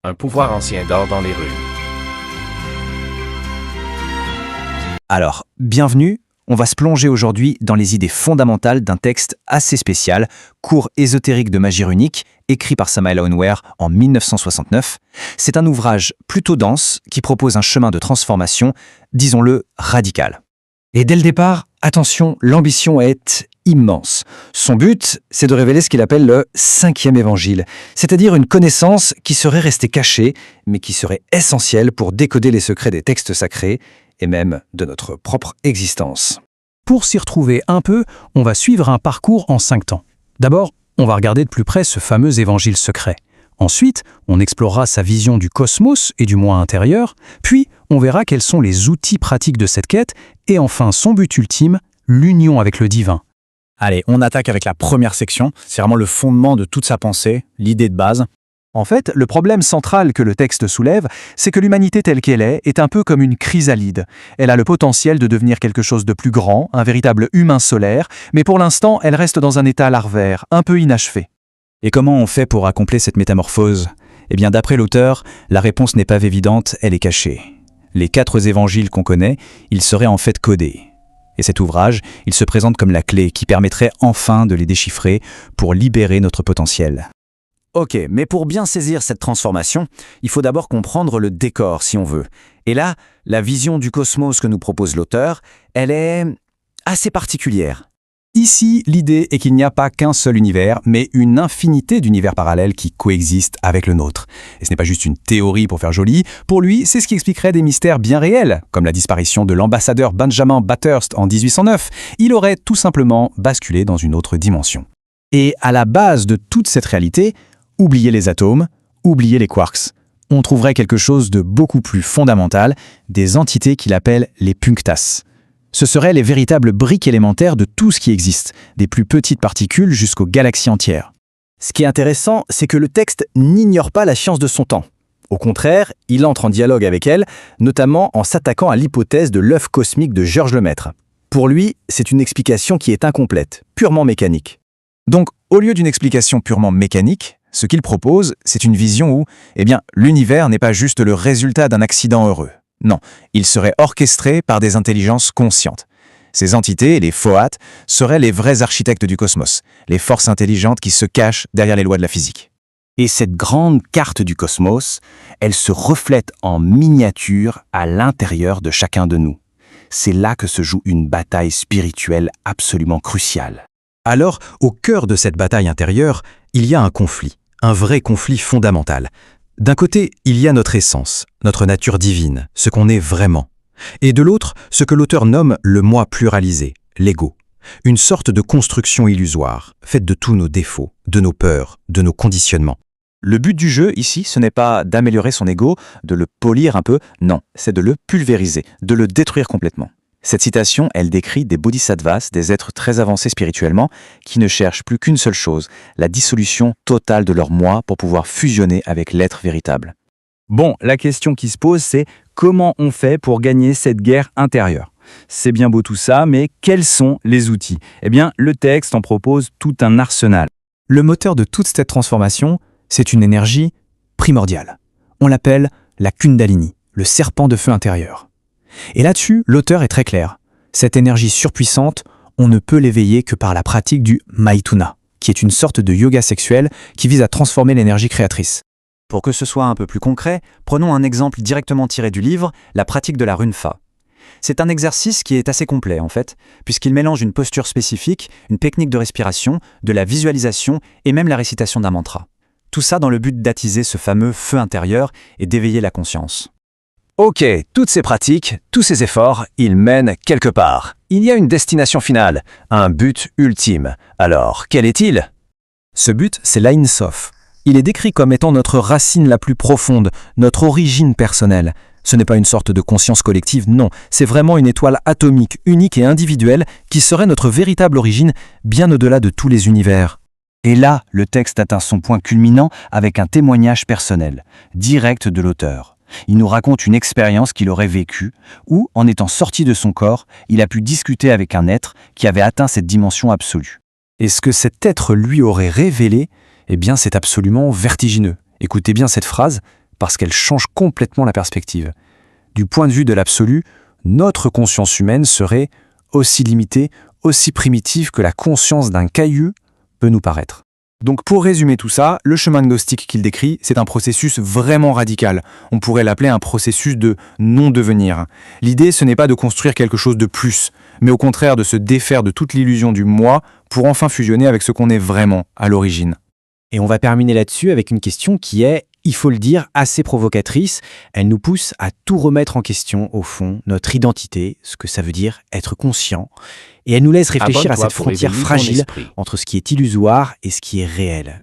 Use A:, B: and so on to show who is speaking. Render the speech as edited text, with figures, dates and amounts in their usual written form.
A: un pouvoir ancien dort dans les rues.
B: Alors, bienvenue, on va se plonger aujourd'hui dans les idées fondamentales d'un texte assez spécial, Cours ésotérique de magie runique, écrit par Samael Aunwer en 1969. C'est un ouvrage plutôt dense qui propose un chemin de transformation, disons-le, radical. Et dès le départ, attention, l'ambition est immense. Son but, c'est de révéler ce qu'il appelle le 5e évangile, c'est-à-dire une connaissance qui serait restée cachée, mais qui serait essentielle pour décoder les secrets des textes sacrés et même de notre propre existence.
C: Pour s'y retrouver un peu, on va suivre un parcours en 5 temps. D'abord, on va regarder de plus près ce fameux évangile secret. Ensuite, on explorera sa vision du cosmos et du moi intérieur, puis on verra quels sont les outils pratiques de cette quête, et enfin son but ultime, l'union avec le divin.
D: Allez, on attaque avec la première section. C'est vraiment le fondement de toute sa pensée, l'idée de base.
C: En fait, le problème central que le texte soulève, c'est que l'humanité telle qu'elle est un peu comme une chrysalide. Elle a le potentiel de devenir quelque chose de plus grand, un véritable humain solaire, mais pour l'instant, elle reste dans un état larvaire, un peu inachevé.
D: Et comment on fait pour accomplir cette métamorphose ? Eh bien, d'après l'auteur, la réponse n'est pas évidente, elle est cachée. Les 4 évangiles qu'on connaît, ils seraient en fait codés. Et cet ouvrage, il se présente comme la clé qui permettrait enfin de les déchiffrer pour libérer notre potentiel.
B: Ok, mais pour bien saisir cette transformation, il faut d'abord comprendre le décor, si on veut. Et là, la vision du cosmos que nous propose l'auteur, elle est assez particulière.
C: Ici, l'idée est qu'il n'y a pas qu'un seul univers, mais une infinité d'univers parallèles qui coexistent avec le nôtre. Et ce n'est pas juste une théorie pour faire joli, pour lui, c'est ce qui expliquerait des mystères bien réels, comme la disparition de l'ambassadeur Benjamin Bathurst en 1809. Il aurait tout simplement basculé dans une autre dimension. Et à la base de toute cette réalité, oubliez les atomes, oubliez les quarks. On trouverait quelque chose de beaucoup plus fondamental, des entités qu'il appelle les punctas. Ce seraient les véritables briques élémentaires de tout ce qui existe, des plus petites particules jusqu'aux galaxies entières.
B: Ce qui est intéressant, c'est que le texte n'ignore pas la science de son temps. Au contraire, il entre en dialogue avec elle, notamment en s'attaquant à l'hypothèse de l'œuf cosmique de Georges Lemaître. Pour lui, c'est une explication qui est incomplète, purement mécanique.
C: Donc, au lieu d'une explication purement mécanique, ce qu'il propose, c'est une vision où, l'univers n'est pas juste le résultat d'un accident heureux. Non, il serait orchestré par des intelligences conscientes. Ces entités, les Foat, seraient les vrais architectes du cosmos, les forces intelligentes qui se cachent derrière les lois de la physique.
B: Et cette grande carte du cosmos, elle se reflète en miniature à l'intérieur de chacun de nous. C'est là que se joue une bataille spirituelle absolument cruciale.
C: Alors, au cœur de cette bataille intérieure, il y a un conflit, un vrai conflit fondamental. D'un côté, il y a notre essence, notre nature divine, ce qu'on est vraiment. Et de l'autre, ce que l'auteur nomme le moi pluralisé, l'ego. Une sorte de construction illusoire, faite de tous nos défauts, de nos peurs, de nos conditionnements.
B: Le but du jeu, ici, ce n'est pas d'améliorer son ego, de le polir un peu, non, c'est de le pulvériser, de le détruire complètement. Cette citation, elle décrit des bodhisattvas, des êtres très avancés spirituellement, qui ne cherchent plus qu'une seule chose, la dissolution totale de leur moi pour pouvoir fusionner avec l'être véritable.
D: Bon, la question qui se pose, c'est comment on fait pour gagner cette guerre intérieure ? C'est bien beau tout ça, mais quels sont les outils ? Eh bien, le texte en propose tout un arsenal.
C: Le moteur de toute cette transformation, c'est une énergie primordiale. On l'appelle la Kundalini, le serpent de feu intérieur. Et là-dessus, l'auteur est très clair. Cette énergie surpuissante, on ne peut l'éveiller que par la pratique du Maithuna, qui est une sorte de yoga sexuel qui vise à transformer l'énergie créatrice.
B: Pour que ce soit un peu plus concret, prenons un exemple directement tiré du livre, la pratique de la rune Fa. C'est un exercice qui est assez complet en fait, puisqu'il mélange une posture spécifique, une technique de respiration, de la visualisation et même la récitation d'un mantra. Tout ça dans le but d'attiser ce fameux feu intérieur et d'éveiller la conscience. Ok, toutes ces pratiques, tous ces efforts, ils mènent quelque part. Il y a une destination finale, un but ultime. Alors, quel est-il ?
C: Ce but, c'est l'Ain Sof. Il est décrit comme étant notre racine la plus profonde, notre origine personnelle. Ce n'est pas une sorte de conscience collective, non, c'est vraiment une étoile atomique, unique et individuelle qui serait notre véritable origine, bien au-delà de tous les univers.
B: Et là, le texte atteint son point culminant avec un témoignage personnel, direct de l'auteur. Il nous raconte une expérience qu'il aurait vécue, où, en étant sorti de son corps, il a pu discuter avec un être qui avait atteint cette dimension absolue.
C: Et ce que cet être lui aurait révélé, c'est absolument vertigineux. Écoutez bien cette phrase, parce qu'elle change complètement la perspective. Du point de vue de l'absolu, notre conscience humaine serait aussi limitée, aussi primitive que la conscience d'un caillou peut nous paraître. Donc pour résumer tout ça, le chemin gnostique qu'il décrit, c'est un processus vraiment radical. On pourrait l'appeler un processus de non-devenir. L'idée, ce n'est pas de construire quelque chose de plus, mais au contraire de se défaire de toute l'illusion du moi pour enfin fusionner avec ce qu'on est vraiment à l'origine.
B: Et on va terminer là-dessus avec une question qui est, il faut le dire, assez provocatrice. Elle nous pousse à tout remettre en question, au fond, notre identité, ce que ça veut dire être conscient. Et elle nous laisse réfléchir à
A: Abonne-toi
B: cette
A: pour
B: frontière
A: éveiller ton
B: fragile
A: esprit.
B: entre ce qui est illusoire et ce qui est réel.